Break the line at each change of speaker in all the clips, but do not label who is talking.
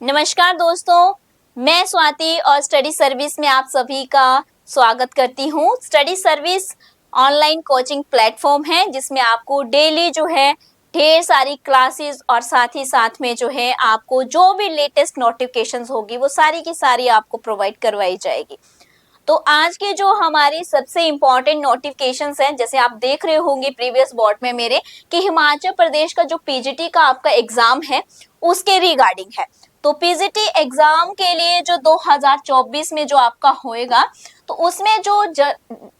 नमस्कार दोस्तों, मैं स्वाति और स्टडी सर्विस में आप सभी का स्वागत करती हूँ। Study service online coaching platform है जिसमें आपको डेली जो है ढेर सारी क्लासेस और साथ ही साथ में जो है आपको जो भी लेटेस्ट नोटिफिकेशंस होगी वो सारी की सारी आपको प्रोवाइड करवाई जाएगी। तो आज के जो हमारी सबसे इम्पोर्टेंट नोटिफिकेशंस हैं, जैसे आप देख रहे होंगे प्रीवियस बोर्ड में मेरे कि हिमाचल प्रदेश का जो पीजीटी का आपका एग्जाम है उसके रिगार्डिंग है। तो पीजीटी एग्जाम के लिए जो 2024 में जो आपका होएगा तो उसमें जो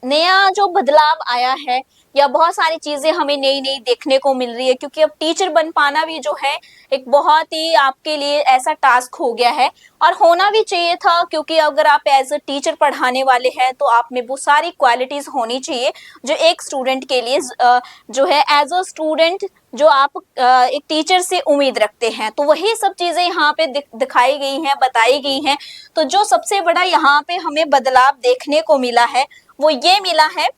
नया जो बदलाव आया है या बहुत सारी चीजें हमें नई नई देखने को मिल रही है, क्योंकि अब टीचर बन पाना भी जो है एक बहुत ही आपके लिए ऐसा टास्क हो गया है और होना भी चाहिए था, क्योंकि अगर आप एज अ टीचर पढ़ाने वाले हैं तो आप में वो सारी क्वालिटीज होनी चाहिए जो एक स्टूडेंट के लिए जो है एज अ स्टूडेंट जो आप एक टीचर से उम्मीद रखते हैं। तो वही सब चीजें यहाँ पे दिखाई गई हैं, बताई गई हैं। तो जो सबसे बड़ा यहाँ पे हमें बदलाव देखने को मिला है वो ये मिला है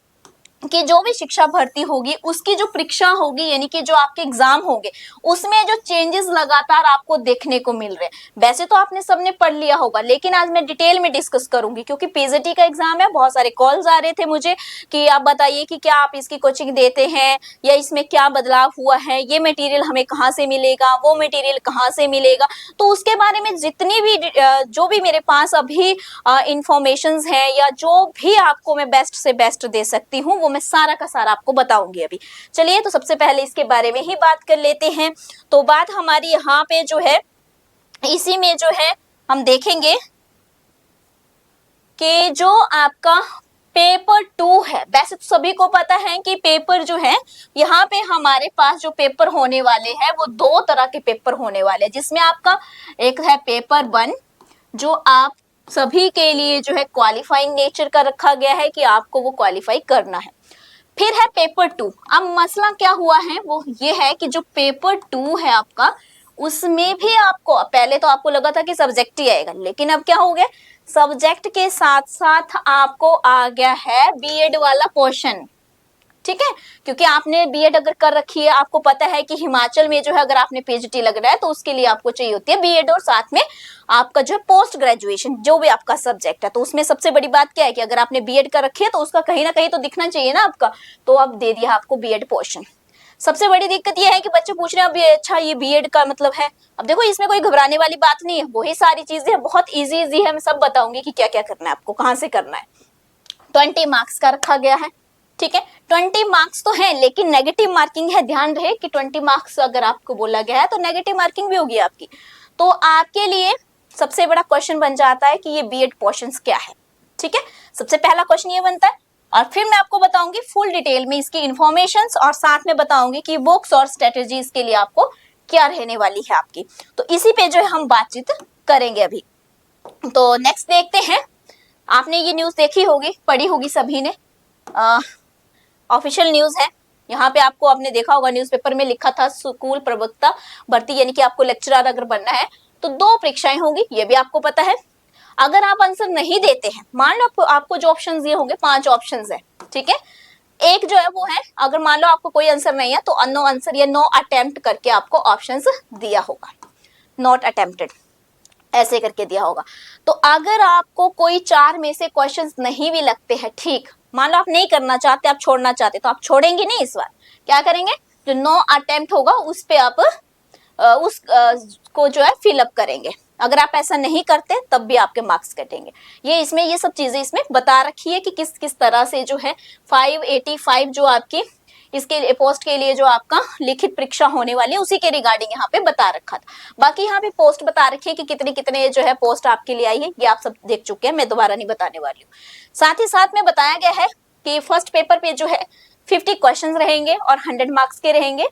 कि जो भी शिक्षा भर्ती होगी उसकी जो परीक्षा होगी यानी कि जो आपके एग्जाम होंगे उसमें जो चेंजेस लगातार आपको देखने को मिल रहे हैं। वैसे तो आपने सबने पढ़ लिया होगा, लेकिन आज मैं डिटेल में डिस्कस करूंगी क्योंकि पीजीटी का एग्जाम है। बहुत सारे कॉल्स आ रहे थे मुझे कि आप बताइए कि क्या आप इसकी कोचिंग देते हैं या इसमें क्या बदलाव हुआ है, ये मटेरियल हमें कहाँ से मिलेगा, वो मटेरियल कहाँ से मिलेगा। तो उसके बारे में जितनी भी जो भी मेरे पास अभी इंफॉर्मेशन है या जो भी आपको मैं बेस्ट से बेस्ट दे सकती हूँ वो मैं सारा का सारा आपको बताऊंगी अभी। चलिए, तो सबसे पहले इसके बारे में ही बात कर लेते हैं। तो बात हमारी यहाँ पे जो है इसी में जो है हम देखेंगे कि जो आपका पेपर 2 है, वैसे तो सभी को पता है कि पेपर जो है यहाँ पे हमारे पास जो पेपर होने वाले हैं वो दो तरह के पेपर होने वाले हैं, जिसमें आपका एक है पेपर 1 जो आप सभी के लिए जो है क्वालिफाइंग नेचर का रखा गया है कि आपको वो क्वालिफाई करना है। फिर है पेपर 2। अब मसला क्या हुआ है वो ये है कि जो पेपर 2 है आपका उसमें भी आपको पहले तो आपको लगा था कि सब्जेक्ट ही आएगा, लेकिन अब क्या हो गया, सब्जेक्ट के साथ साथ आपको आ गया है बीएड वाला पोर्शन। ठीक है, क्योंकि आपने बीएड अगर कर रखी है, आपको पता है कि हिमाचल में जो है अगर आपने पीजीटी लग रहा है तो उसके लिए आपको चाहिए होती है बीएड और साथ में आपका जो है पोस्ट ग्रेजुएशन जो भी आपका सब्जेक्ट है। तो उसमें सबसे बड़ी बात क्या है कि अगर आपने बीएड कर रखी है तो उसका कहीं ना कहीं तो दिखना चाहिए ना आपका, तो अब दे दिया आपको बीएड पोर्शन। सबसे बड़ी दिक्कत यह है कि बच्चे पूछ रहे हैं अब ये अच्छा ये बीएड का मतलब है। अब देखो इसमें कोई घबराने वाली बात नहीं है, वही सारी चीजें बहुत इजी है, मैं सब बताऊंगी कि क्या क्या करना है आपको, कहाँ से करना है। 20 मार्क्स का रखा गया है, ठीक है। 20 मार्क्स तो है लेकिन नेगेटिव मार्किंग है, ध्यान रहे कि 20 मार्क्स अगर आपको बोला गया है तो नेगेटिव मार्किंग भी होगी आपकी। तो आपके लिए सबसे बड़ा क्वेश्चन बन जाता है कि ये बीएड पोर्शंस क्या है, ठीक है। सबसे पहला क्वेश्चन ये बनता है और फिर मैं आपको बताऊंगी फुल डिटेल में इसकी इंफॉर्मेशंस और साथ में बताऊंगी कि बुक्स और स्ट्रेटेजीज के लिए आपको क्या रहने वाली है आपकी। तो इसी पे जो है हम बातचीत करेंगे अभी। तो नेक्स्ट देखते हैं, आपने ये न्यूज देखी होगी, पढ़ी होगी सभी ने, ऑफिशियल न्यूज है। यहाँ पे आपको आपने देखा होगा न्यूज़पेपर में लिखा था स्कूल प्रवक्ता भर्ती, यानी कि आपको लेक्चरर अगर बनना है तो 2 परीक्षाएं होंगी, ये भी आपको पता है। अगर आप आंसर नहीं देते हैं, मान लो आपको जो ऑप्शन दिए होंगे 5 ऑप्शन है, ठीक है। एक जो है वो है अगर मान लो आपको कोई आंसर नहीं है तो नो आंसर या नो अटेम्प्ट करके आपको ऑप्शन दिया होगा, नॉट अटेम्प्टेड ऐसे करके दिया होगा। तो अगर आपको कोई 4 में से क्वेश्चंस नहीं भी लगते हैं, ठीक, मान लो आप नहीं करना चाहते, आप छोड़ना चाहते, तो आप छोड़ेंगे नहीं, इस बार क्या करेंगे, जो नो अटेम्प्ट होगा उस पे आप उस को जो है फिलअप करेंगे। अगर आप ऐसा नहीं करते तब भी आपके मार्क्स कटेंगे। ये सब चीजें इसमें बता रखी है कि किस किस तरह से जो है 585 जो आपकी इसके पोस्ट के लिए जो आपका लिखित परीक्षा होने वाली है उसी के रिगार्डिंग यहाँ पे बता रखा था। बाकी यहाँ पे पोस्ट बता रखी है कि कितने कितने जो है पोस्ट आपके लिए आई है, ये आप सब देख चुके हैं, मैं दोबारा नहीं बताने वाली हूँ। साथ ही साथ में बताया गया है कि फर्स्ट पेपर पे जो है 50 क्वेश्चन रहेंगे और 100 मार्क्स के रहेंगे,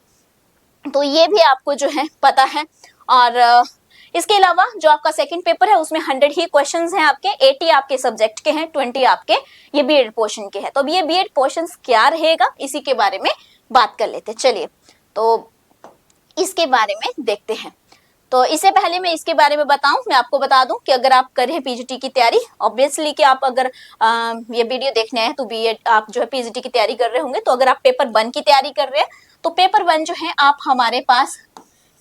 तो ये भी आपको जो है पता है। और इसके अलावा जो आपका सेकंड पेपर है उसमें 100 ही क्वेश्चंस हैं आपके, 80 आपके सब्जेक्ट के हैं, 20 आपके ये बीएड पोर्शन के हैं। तो अब ये बीएड पोर्शंस क्या रहेगा इसी के बारे में बात कर लेते हैं। चलिए, तो इसके बारे में देखते हैं। तो इससे पहले मैं इसके बारे में बताऊं, मैं आपको बता दूं कि अगर आप कर रहे हैं पीजीटी की तैयारी, ऑब्वियसली कि आप अगर ये वीडियो देखने आए तो बीएड आप जो है पीजीटी की तैयारी कर रहे होंगे, तो अगर आप पेपर 1 की तैयारी कर रहे हैं तो पेपर 1 जो है आप हमारे पास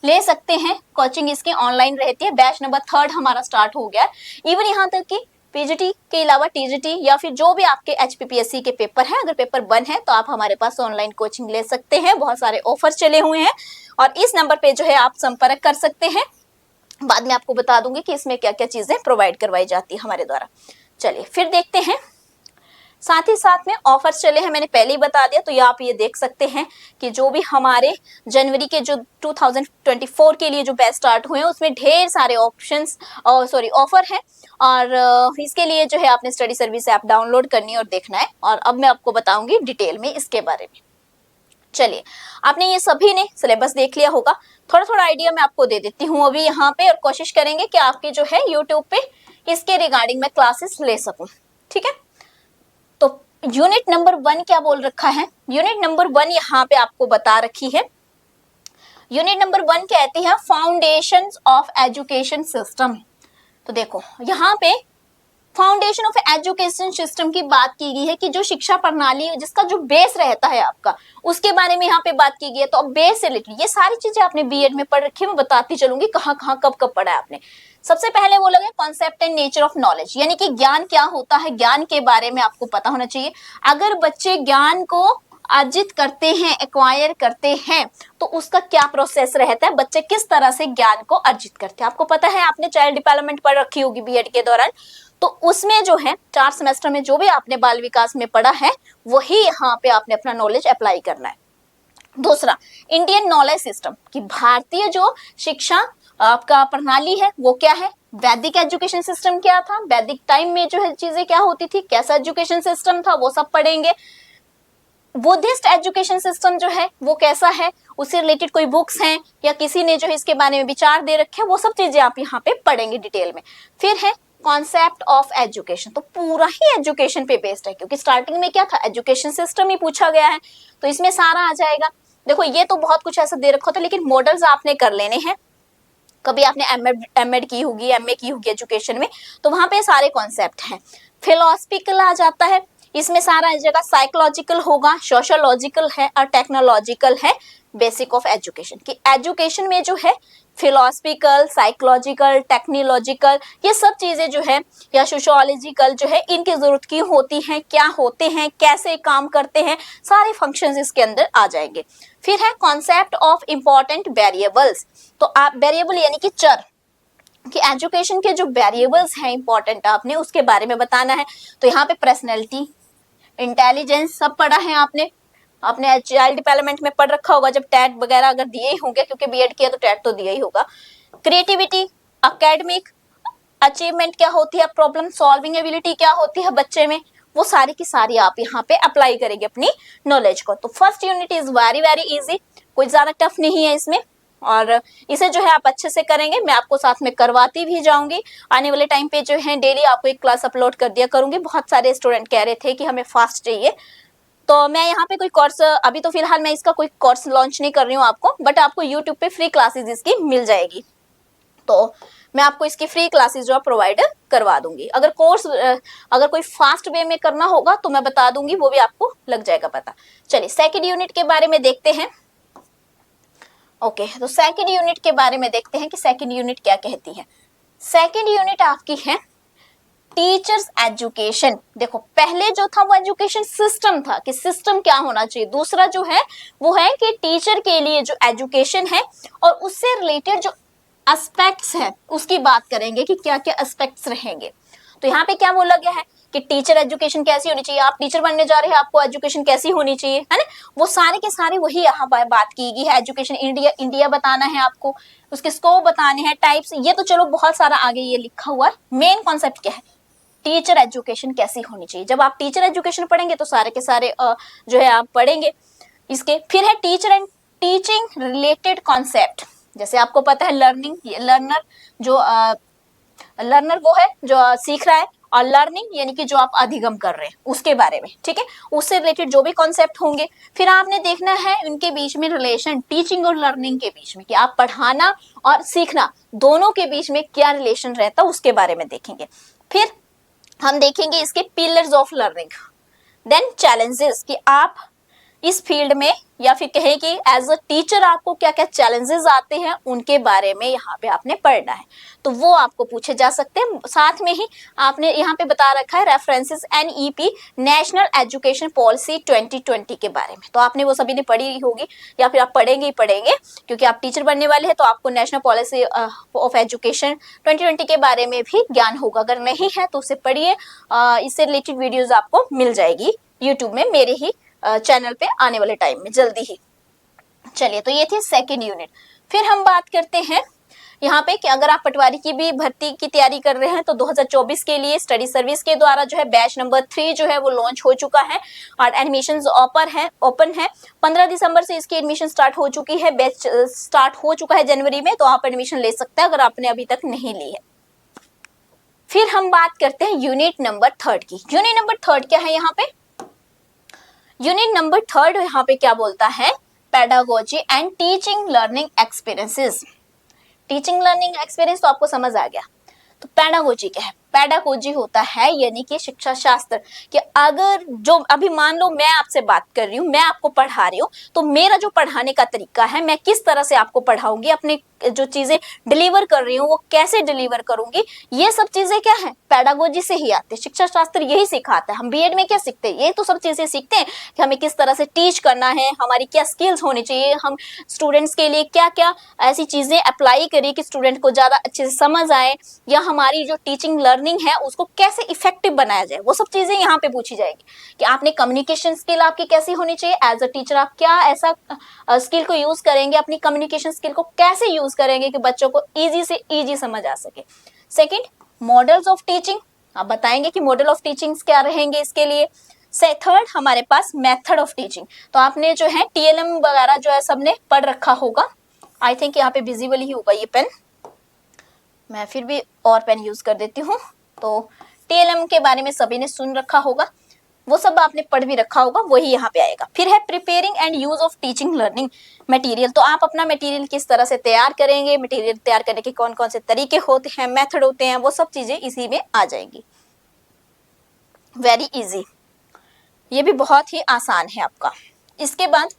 ले सकते हैं। कोचिंग इसकी ऑनलाइन रहती है। बैच नंबर 3 हमारा स्टार्ट हो गया है। इवन यहाँ तक कि पीजीटी के अलावा टीजीटी या फिर जो भी आपके एचपीपीएससी के पेपर हैं, अगर पेपर 1 है तो आप हमारे पास ऑनलाइन कोचिंग ले सकते हैं। बहुत सारे ऑफर्स चले हुए हैं और इस नंबर पे जो है आप संपर्क कर सकते हैं। बाद में आपको बता दूंगी कि इसमें क्या क्या चीजें प्रोवाइड करवाई जाती है हमारे द्वारा। चलिए फिर देखते हैं। साथ ही साथ में ऑफर्स चले हैं, मैंने पहले ही बता दिया। तो आप ये देख सकते हैं कि जो भी हमारे जनवरी के जो 2024 के लिए जो बैच स्टार्ट हुए हैं उसमें ढेर सारे ऑप्शंस ऑफर हैं और इसके लिए जो है आपने स्टडी सर्विस ऐप डाउनलोड करनी है और देखना है। और अब मैं आपको बताऊंगी डिटेल में इसके बारे में। चलिए, आपने ये सभी ने सिलेबस देख लिया होगा। थोड़ा थोड़ा आइडिया मैं आपको दे देती हूँ अभी यहाँ पे, और कोशिश करेंगे कि आपकी जो है यूट्यूब पे इसके रिगार्डिंग मैं क्लासेस ले सकूं। ठीक है, तो यूनिट नंबर 1 क्या बोल रखा है? यूनिट नंबर 1 यहाँ पे आपको बता रखी है। यूनिट नंबर 1 कहती है फाउंडेशंस ऑफ एजुकेशन सिस्टम। तो देखो यहाँ पे फाउंडेशन ऑफ एजुकेशन सिस्टम की बात की गई है कि जो शिक्षा प्रणाली जिसका जो बेस रहता है आपका, उसके बारे में यहाँ पे बात की गई है। तो अब बेस से रिलेटेड ये सारी चीजें आपने बीएड में पढ़ रखी है, मैं बताती चलूंगी कहाँ कहाँ कब कब पढ़ा है आपने। सबसे पहले बोला गया concept and nature of knowledge, यानी कि ज्ञान क्या होता है, ज्ञान के बारे में आपको पता होना चाहिए। अगर बच्चे ज्ञान को अर्जित करते हैं, एक्वायर करते हैं, तो उसका क्या प्रोसेस रहता है, बच्चे किस तरह से ज्ञान को अर्जित करते हैं। आपको पता है, आपने चाइल्ड डेवलपमेंट पढ़ रखी होगी बीएड के दौरान, तो उसमें जो है 4 सेमेस्टर में जो भी आपने बाल विकास में पढ़ा है वही यहाँ पे आपने अपना नॉलेज अप्लाई करना है। दूसरा, इंडियन नॉलेज सिस्टम कि भारतीय जो शिक्षा आपका प्रणाली है वो क्या है। वैदिक एजुकेशन सिस्टम क्या था, वैदिक टाइम में जो है चीजें क्या होती थी, कैसा एजुकेशन सिस्टम था, वो सब पढ़ेंगे। बुद्धिस्ट एजुकेशन सिस्टम जो है वो कैसा है, उससे रिलेटेड कोई बुक्स हैं या किसी ने जो है इसके बारे में विचार दे रखे हैं, वो सब चीजें आप यहाँ पे पढ़ेंगे डिटेल में। फिर है कॉन्सेप्ट ऑफ एजुकेशन, तो पूरा ही एजुकेशन पे बेस्ड है, क्योंकि स्टार्टिंग में क्या था, एजुकेशन सिस्टम ही पूछा गया है, तो इसमें सारा आ जाएगा। देखो ये तो बहुत कुछ ऐसा दे रखा था, लेकिन मॉडल्स आपने कर लेने हैं। कभी आपने एमएड की होगी, एमए की होगी एजुकेशन में, तो वहां पे सारे कॉन्सेप्ट हैं। फिलोसफिकल आ जाता है, इसमें सारा इस जगह साइकोलॉजिकल होगा, सोशियोलॉजिकल है और टेक्नोलॉजिकल है। बेसिक ऑफ एजुकेशन कि एजुकेशन में जो है फिलोसफिकल, साइकोलॉजिकल, टेक्नोलॉजिकल, ये सब चीजें जो है या सोशियोलॉजिकल जो है, इनकी जरूरत क्यों होती है, क्या होते हैं, कैसे काम करते हैं, सारे फंक्शंस इसके अंदर आ जाएंगे। फिर है कॉन्सेप्ट ऑफ इंपॉर्टेंट वेरिएबल्स, तो आप वेरिएबल यानी कि चर, कि एजुकेशन के जो वेरिएबल्स हैं इंपॉर्टेंट, आपने उसके बारे में बताना है। तो यहाँ पे पर्सनैलिटी, इंटेलिजेंस सब पढ़ा है आपने चाइल्ड डेवलपमेंट में पढ़ रखा होगा, जब टैट वगैरह अगर दिए ही होंगे, क्योंकि बीएड किया तो टैट तो दिया ही होगा। क्रिएटिविटी, एकेडमिक अचीवमेंट क्या होती है, प्रॉब्लम सॉल्विंग एबिलिटी क्या होती है बच्चे में, वो सारी की सारी आप यहाँ पे अप्लाई करेंगे अपनी नॉलेज को। तो first unit is very very easy, कोई ज्यादा टफ नहीं है इसमें, और इसे जो है आप अच्छे से करेंगे। मैं आपको साथ में करवाती भी जाऊंगी। आने वाले टाइम पे जो है डेली आपको एक क्लास अपलोड कर दिया करूंगी। बहुत सारे स्टूडेंट कह रहे थे कि हमें फास्ट चाहिए, तो मैं यहाँ पे कोई कोर्स, अभी तो फिलहाल मैं इसका कोई कोर्स लॉन्च नहीं कर रही हूँ आपको, बट आपको यूट्यूब पे फ्री क्लासेस इसकी मिल जाएगी। तो मैं आपको इसकी फ्री क्लासेस जो प्रोवाइड करवा दूंगी। अगर कोई फास्ट वे में करना होगा तो मैं बता दूंगी, वो भी आपको लग जाएगा पता। चलिए सेकंड यूनिट के बारे में देखते हैं। ओके, तो सेकंड यूनिट के बारे में देखते हैं कि सेकंड यूनिट क्या कहती है। सेकंड यूनिट आपकी है टीचर्स एजुकेशन। देखो पहले जो था वो एजुकेशन सिस्टम था कि सिस्टम क्या होना चाहिए, दूसरा जो है वो है कि टीचर के लिए जो एजुकेशन है और उससे रिलेटेड जो एस्पेक्ट्स हैं उसकी बात करेंगे कि क्या क्या एस्पेक्ट्स रहेंगे। तो यहाँ पे क्या बोला गया है कि टीचर एजुकेशन कैसी होनी चाहिए, आप टीचर बनने जा रहे हैं, आपको एजुकेशन कैसी होनी चाहिए, है ना, वो सारे के सारे वही यहाँ बात की गई है। एजुकेशन इंडिया बताना है आपको, उसके स्कोप बताने हैं, टाइप्स, ये तो चलो बहुत सारा आगे ये लिखा हुआ है। मेन कॉन्सेप्ट क्या है, टीचर एजुकेशन कैसी होनी चाहिए। जब आप टीचर एजुकेशन पढ़ेंगे तो सारे के सारे जो है आप पढ़ेंगे इसके। फिर है teacher and teaching related concept, जैसे आपको पता है लर्निंग, लर्नर वो है जो सीख रहा है, और लर्निंग यानी कि जो आप अधिगम कर रहे हैं उसके बारे में, ठीक है, उससे रिलेटेड जो भी कॉन्सेप्ट होंगे। फिर आपने देखना है उनके बीच में रिलेशन, टीचिंग और लर्निंग के बीच में, कि आप पढ़ाना और सीखना दोनों के बीच में क्या रिलेशन रहता है उसके बारे में देखेंगे। फिर हम देखेंगे इसके pillars of learning, then challenges, कि आप इस फील्ड में या फिर कहे कि एज अ टीचर आपको क्या क्या चैलेंजेस आते हैं उनके बारे में यहाँ पे आपने पढ़ना है, तो वो आपको पूछे जा सकते हैं। साथ में ही आपने यहाँ पे बता रखा है references NEP national education policy 2020 के बारे में, तो आपने वो सभी ने पढ़ी होगी या फिर आप पढ़ेंगे ही पढ़ेंगे क्योंकि आप टीचर बनने वाले हैं, तो आपको नेशनल पॉलिसी ऑफ एजुकेशन 2020 के बारे में भी ज्ञान होगा। अगर नहीं है तो उसे पढ़िए, इससे रिलेटेड वीडियोज आपको मिल जाएगी यूट्यूब में मेरे ही चैनल पे आने वाले टाइम में जल्दी ही। चलिए, तो ये थी सेकेंड यूनिट। फिर हम बात करते हैं यहाँ पे कि अगर आप पटवारी की भी भर्ती की तैयारी कर रहे हैं तो 2024 के लिए स्टडी सर्विस के द्वारा जो है बैच नंबर 3 जो है वो लॉन्च हो चुका है और एडमिशंस ओपन है। 15 दिसंबर से इसकी एडमिशन स्टार्ट हो चुकी है, बैच स्टार्ट हो चुका है जनवरी में, तो आप एडमिशन ले सकते हैं अगर आपने अभी तक नहीं ली है। फिर हम बात करते हैं यूनिट नंबर 3 की। यूनिट नंबर 3 क्या है यहाँ पे? यूनिट नंबर 3 यहाँ पे क्या बोलता है? Pedagogy and teaching learning experiences. Teaching learning experience तो आपको समझ आ गया। तो पेडागोजी क्या है? पेडागोजी होता है यानी कि शिक्षा शास्त्र, कि अगर जो अभी मान लो मैं आपसे बात कर रही हूँ, मैं आपको पढ़ा रही हूँ, तो मेरा जो पढ़ाने का तरीका है, मैं किस तरह से आपको पढ़ाऊंगी, अपने जो चीजें डिलीवर कर रही हूँ वो कैसे डिलीवर करूंगी, ये सब चीजें क्या है? पेडागोजी से ही आते हैं। शिक्षा शास्त्र यही सिखाता है। हम बीएड में क्या सीखते हैं? ये तो सब चीजें सीखते हैं कि हमें किस तरह से टीच करना है, हमारी क्या स्किल्स होनी चाहिए, हम स्टूडेंट्स के लिए क्या क्या ऐसी चीजें अप्लाई करें कि स्टूडेंट को ज्यादा अच्छे से समझ आए, या हमारी जो टीचिंग लर्निंग है उसको कैसे इफेक्टिव बनाया जाए, वो सब चीजें यहाँ पे पूछी जाएगी। कि आपने कम्युनिकेशन स्किल आपकी कैसी होनी चाहिए, एज अ टीचर आप क्या ऐसा स्किल को यूज करेंगे, अपनी कम्युनिकेशन स्किल को कैसे यूज करेंगे कि बच्चों को इजी से इजी समझ आ सके। सेकंड, मॉडल्स ऑफ टीचिंग, आप बताएंगे कि मॉडल ऑफ टीचिंग क्या रहेंगे इसके लिए। थर्ड, हमारे पास मेथड ऑफ टीचिंग, तो आपने जो है टीएलएम वगैरह जो है सबने पढ़ रखा होगा। आई थिंक यहाँ पे विजिबल ही होगा ये पेन, मैं फिर भी और पेन यूज कर देती हूँ। तो टीएलएम के बारे में सभी ने सुन रखा होगा, वो सब आपने पढ़ भी रखा होगा, वही यहाँ पे आएगा। फिर है preparing and use of teaching learning material, तो आप अपना मटेरियल किस तरह से तैयार करेंगे, मटेरियल तैयार करने के कौन कौन से तरीके होते हैं, मेथड होते हैं, वो सब चीजें इसी में आ जाएंगी। वेरी इजी, ये भी बहुत ही आसान है आपका। इसके बाद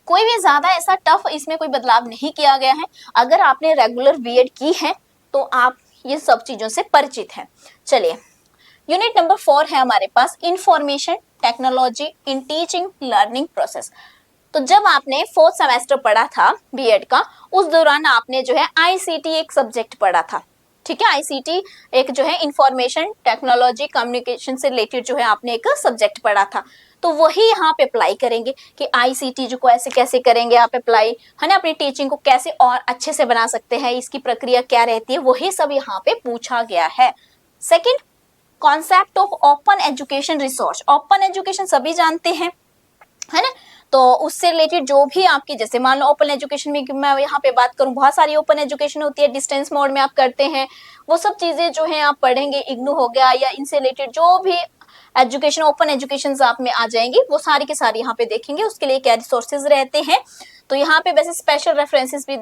कोई भी ज्यादा ऐसा टफ इसमें कोई बदलाव नहीं किया गया है। अगर आपने रेगुलर बीएड की है तो आप ये सब चीजों से परिचित हैं। चलिए, यूनिट नंबर 4 है हमारे पास information technology in teaching learning process. तो जब आपने 4th सेमेस्टर पढ़ा था बीएड का, उस दौरान आपने जो है आईसीटी एक सब्जेक्ट पढ़ा था। ठीक है, आईसीटी एक जो है इंफॉर्मेशन टेक्नोलॉजी कम्युनिकेशन से रिलेटेड जो है आपने एक सब्जेक्ट पढ़ा था। तो वही यहाँ पे अप्लाई करेंगे कि आईसीटी जो को ऐसे कैसे करेंगे आप अप्लाई, है ना, अपनी टीचिंग को कैसे और अच्छे से बना सकते हैं, इसकी प्रक्रिया क्या रहती है, वही सब यहाँ पे पूछा गया है। Second, concept of open education resource. Open education सभी जानते हैं, है ना, तो उससे रिलेटेड जो भी आपकी, जैसे मान लो ओपन एजुकेशन में मैं यहाँ पे बात करूँ, बहुत सारी ओपन एजुकेशन होती है, डिस्टेंस मोड में आप करते हैं, वो सब चीजें जो है आप पढ़ेंगे, इग्नू हो गया या इनसे रिलेटेड जो भी एजुकेशन ओपन एजुकेशन आप में आ जाएंगी, वो सारी के सारी यहाँ पे देखेंगे उसके लिए क्या रिसोर्सेज रहते हैं। तो यहाँ पे वैसे स्पेशल रेफरेंसेस भी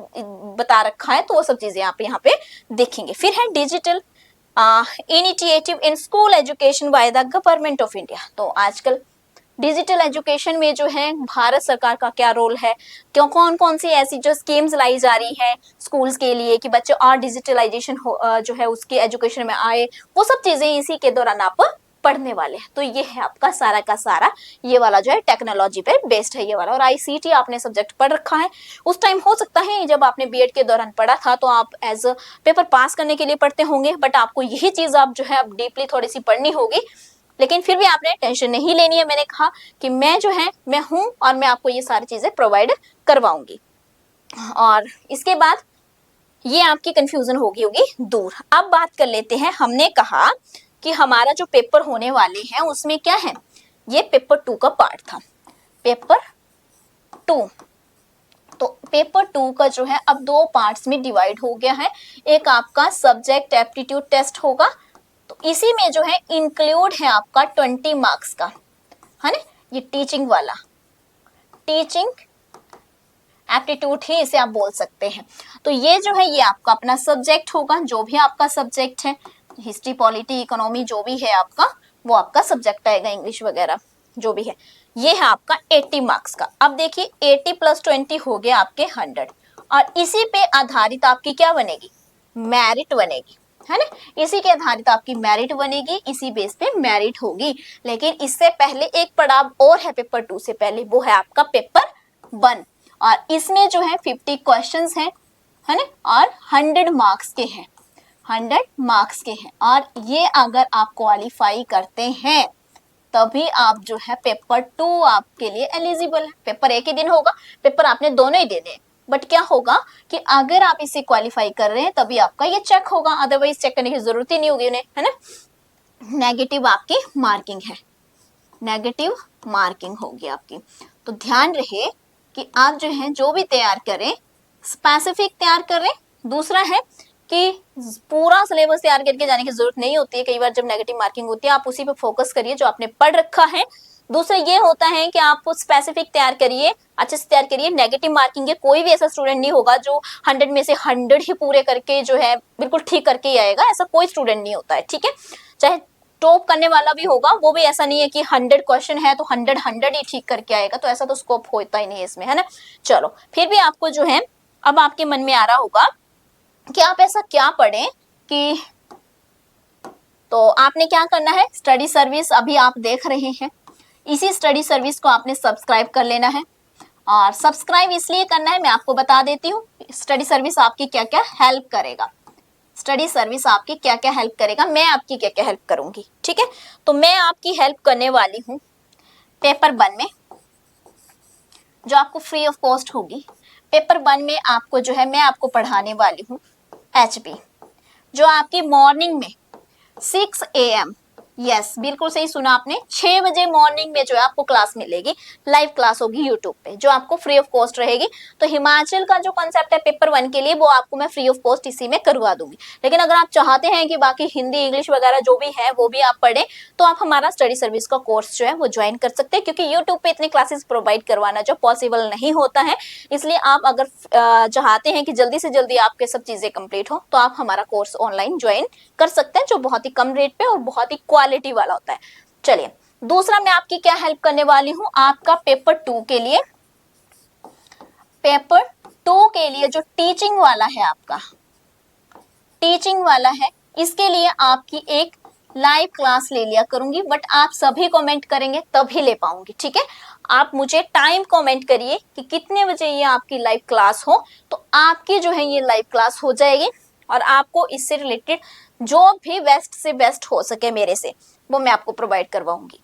बता रखा है, तो वो सब चीजें आप यहाँ पे देखेंगे। फिर है digital initiative in school education by the government of India. तो आजकल डिजिटल एजुकेशन में जो है भारत सरकार का क्या रोल है, क्यों कौन कौन सी ऐसी जो स्कीम्स लाई जा रही है स्कूल्स के लिए कि बच्चे और डिजिटलाइजेशन जो है उसके एजुकेशन में आए, वो सब चीजें इसी के दौरान आप पढ़ने वाले हैं। तो ये है आपका सारा का सारा, ये वाला जो है टेक्नोलॉजी पे बेस्ड है ये वाला। और आईसीटी आपने सब्जेक्ट पढ़ रखा है, उस टाइम हो सकता है जब आपने बीएड के दौरान पढ़ा था तो आप एज अ पेपर पास करने के लिए पढ़ते होंगे, बट आपको यही चीज आप जो है अब डीपली थोड़ी सी पढ़नी होगी। लेकिन फिर भी आपने टेंशन नहीं लेनी है, मैंने कहा कि मैं जो है मैं हूं और मैं आपको ये सारी चीजें प्रोवाइड करवाऊंगी। और इसके बाद ये आपकी कंफ्यूजन होगी दूर। अब बात कर लेते हैं, हमने कहा कि हमारा जो पेपर होने वाले हैं उसमें क्या है, ये पेपर 2 का पार्ट था, पेपर 2। तो पेपर 2 का जो है अब 2 पार्ट्स में डिवाइड हो गया है। एक आपका सब्जेक्ट एप्टीट्यूड टेस्ट होगा, तो इसी में जो है इंक्लूड है आपका 20 मार्क्स का, है ना, ये टीचिंग वाला, टीचिंग एप्टीट्यूड ही इसे आप बोल सकते हैं। तो ये जो है ये आपका अपना सब्जेक्ट होगा, जो भी आपका सब्जेक्ट है, हिस्ट्री पॉलिटी इकोनॉमी जो भी है आपका, वो आपका सब्जेक्ट आएगा, इंग्लिश वगैरह जो भी है। ये है आपका 80 मार्क्स का। अब देखिए 80 + 20 हो गया आपके 100, और इसी पे आधारित आपकी क्या बनेगी, मेरिट बनेगी, है ना। इसी के आधारित आपकी मेरिट बनेगी, इसी बेस पे मेरिट होगी। लेकिन इससे पहले एक पड़ाव और है पेपर 2 से पहले, वो है आपका पेपर 1, और इसमें जो है 50 क्वेश्चंस हैं, है ना, और 100 मार्क्स के हैं, 100 मार्क्स के हैं। और ये अगर आप क्वालिफाई करते हैं तभी आप जो है पेपर 2 आपके लिए एलिजिबल है। पेपर एक ही दिन होगा, पेपर आपने दोनों ही देने हैं, बट क्या होगा कि अगर आप इसे क्वालिफाई कर रहे हैं तभी आपका ये चेक होगा, अदरवाइज चेक करने की जरूरत ही नहीं होगी उन्हें, है ना। नेगेटिव आपकी मार्किंग है, नेगेटिव मार्किंग होगी आपकी। तो ध्यान रहे कि आप जो है जो भी तैयार करें स्पेसिफिक तैयार करें। दूसरा है कि पूरा सिलेबस तैयार करके जाने की जरूरत नहीं होती है, कई बार जब नेगेटिव मार्किंग होती है आप उसी पे फोकस करिए जो आपने पढ़ रखा है। दूसरा ये होता है कि आप स्पेसिफिक तैयार करिए, अच्छे से तैयार करिए। नेगेटिव मार्किंग है, कोई भी ऐसा स्टूडेंट नहीं होगा जो 100 में से 100 ही पूरे करके जो है बिल्कुल ठीक करके ही आएगा, ऐसा कोई स्टूडेंट नहीं होता है, ठीक है। चाहे टॉप करने वाला भी होगा, वो भी ऐसा नहीं है कि 100 क्वेश्चन है तो 100 ही ठीक करके आएगा, तो ऐसा तो स्कोप होता ही नहीं है इसमें, है ना। चलो फिर भी आपको जो है अब आपके मन में आ रहा होगा कि आप ऐसा क्या पढ़ें कि, तो आपने क्या करना है, स्टडी सर्विस अभी आप देख रहे हैं, इसी स्टडी सर्विस को आपने सब्सक्राइब कर लेना है। और सब्सक्राइब इसलिए करना है, मैं आपको बता देती हूँ स्टडी सर्विस आपकी क्या क्या हेल्प करेगा। स्टडी सर्विस आपकी क्या क्या हेल्प करेगा, मैं आपकी क्या क्या हेल्प करूंगी, ठीक है। तो मैं आपकी हेल्प करने वाली हूँ पेपर 1 में, जो आपको फ्री ऑफ कॉस्ट होगी। पेपर 1 में आपको जो है मैं आपको पढ़ाने वाली हूँ HP, जो आपकी मॉर्निंग में 6 AM, यस बिल्कुल सही सुना आपने, 6 बजे मॉर्निंग में जो है आपको क्लास मिलेगी, लाइव क्लास होगी यूट्यूब पे, जो आपको फ्री ऑफ कॉस्ट रहेगी। तो हिमाचल का जो कॉन्सेप्ट है पेपर 1 के लिए वो आपको मैं फ्री ऑफ कॉस्ट इसी में करवा दूंगी। लेकिन अगर आप चाहते हैं कि बाकी हिंदी इंग्लिश वगैरह जो भी है वो भी आप पढ़ें, तो आप हमारा स्टडी सर्विस का कोर्स जो है वो ज्वाइन कर सकते हैं, क्योंकि यूट्यूब पे इतने क्लासेस प्रोवाइड करवाना जो पॉसिबल नहीं होता है। इसलिए आप अगर चाहते हैं कि जल्दी से जल्दी आपके सब चीजें कंप्लीट हो, तो आप हमारा कोर्स ऑनलाइन ज्वाइन कर सकते हैं, जो बहुत ही कम रेट पे और बहुत ही क्वालिटी वाला होता है। चलिए दूसरा मैं आपकी क्या हेल्प करने वाली हूं, आपका पेपर 2 के लिए, पेपर 2 के लिए जो टीचिंग वाला है, आपका टीचिंग वाला है, इसके लिए आपकी एक लाइव क्लास ले लिया करूंगी, बट आप सभी कमेंट करेंगे तभी ले पाऊंगी, ठीक है। आप मुझे टाइम कमेंट करिए कि कितने बजे ये आपकी लाइव क्लास हो, तो आपकी जो है ये लाइव क्लास हो जाएगी, और आपको इससे रिलेटेड जो भी बेस्ट से बेस्ट हो सके मेरे से, वो मैं आपको प्रोवाइड करवाऊंगी।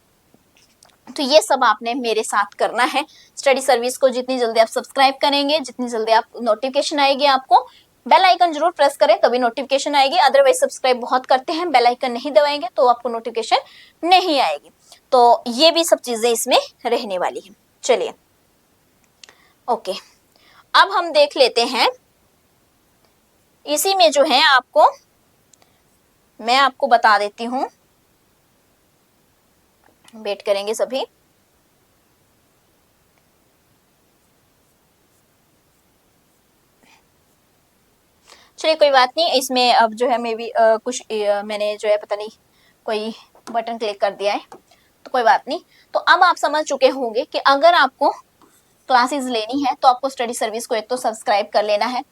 तो ये सब आपने मेरे साथ करना है। स्टडी सर्विस को जितनी जल्दी आप सब्सक्राइब करेंगे, जितनी जल्दी आप नोटिफिकेशन आएगी, आपको बेल आइकन जरूर प्रेस करें तभी नोटिफिकेशन आएगी, अदरवाइज सब्सक्राइब बहुत करते हैं, बेल आइकन नहीं दबाएंगे तो आपको नोटिफिकेशन नहीं आएगी। तो ये भी सब चीजें इसमें रहने वाली है। चलिए ओके, अब हम देख लेते हैं इसी में जो है आपको मैं आपको बता देती हूं, वेट करेंगे सभी। चलिए कोई बात नहीं, इसमें अब जो है मे भी कुछ मैंने जो है पता नहीं कोई बटन क्लिक कर दिया है, तो कोई बात नहीं। तो अब आप समझ चुके होंगे कि अगर आपको क्लासेस लेनी है तो आपको स्टडी सर्विस को एक तो सब्सक्राइब कर लेना है।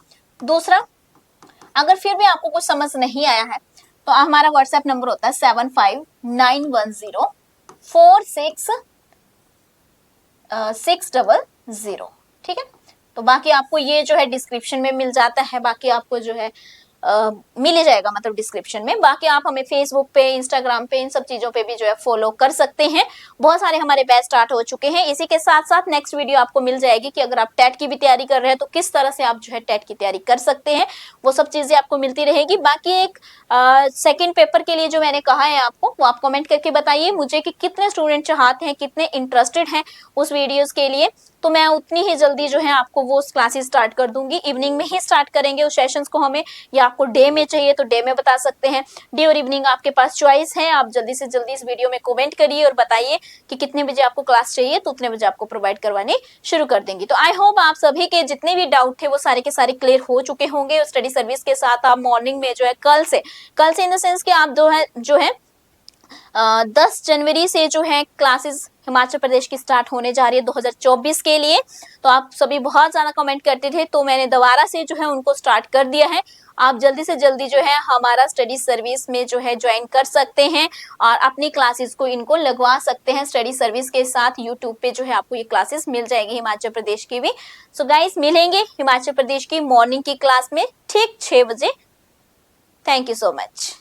दूसरा, अगर फिर भी आपको कुछ समझ नहीं आया है तो हमारा व्हाट्सएप नंबर होता है 7591046600, ठीक है। तो बाकी आपको ये जो है डिस्क्रिप्शन में मिल जाता है, बाकी आपको जो है मिल ही जाएगा, मतलब डिस्क्रिप्शन में। बाकी आप हमें फेसबुक पे, इंस्टाग्राम पे, इन सब चीजों पे भी जो है फॉलो कर सकते हैं। बहुत सारे हमारे बैच स्टार्ट हो चुके हैं। इसी के साथ साथ नेक्स्ट वीडियो आपको मिल जाएगी कि अगर आप टेट की भी तैयारी कर रहे हैं तो किस तरह से आप जो है टेट की तैयारी कर सकते हैं, वो सब चीजें आपको मिलती रहेगी। बाकी एक सेकेंड पेपर के लिए जो मैंने कहा है आपको, वो आप कमेंट करके बताइए मुझे कि कितने स्टूडेंट चाहते हैं, कितने इंटरेस्टेड हैं उस वीडियोज के लिए, तो मैं उतनी ही जल्दी जो है आपको वो क्लासेस स्टार्ट कर दूंगी। इवनिंग में ही स्टार्ट करेंगे उस सेशंस को हमें, या आपको डे में चाहिए तो डे में बता सकते हैं, डे और इवनिंग आपके पास चॉइस है। आप जल्दी से जल्दी इस वीडियो में कमेंट करिए और बताइए कि कितने बजे आपको क्लास चाहिए, तो उतने बजे आपको प्रोवाइड करवाने शुरू कर देंगे। तो आई होप आप सभी के जितने भी डाउट थे वो सारे के सारे क्लियर हो चुके होंगे। स्टडी सर्विस के साथ आप मॉर्निंग में जो है कल से इन द सेंस कि आप जो है 10 जनवरी से जो है क्लासेस हिमाचल प्रदेश की स्टार्ट होने जा रही है 2024 के लिए। तो आप सभी बहुत ज़्यादा कमेंट करते थे, तो मैंने दोबारा से जो है उनको स्टार्ट कर दिया है। आप जल्दी से जल्दी जो है हमारा स्टडी सर्विस में जो है ज्वाइन कर सकते हैं और अपनी क्लासेस को इनको लगवा सकते हैं। स्टडी सर्विस के साथ यूट्यूब पे जो है आपको ये क्लासेस मिल जाएगी हिमाचल प्रदेश की भी। सो गाइस, मिलेंगे हिमाचल प्रदेश की मॉर्निंग की क्लास में ठीक 6 बजे। Thank you so much.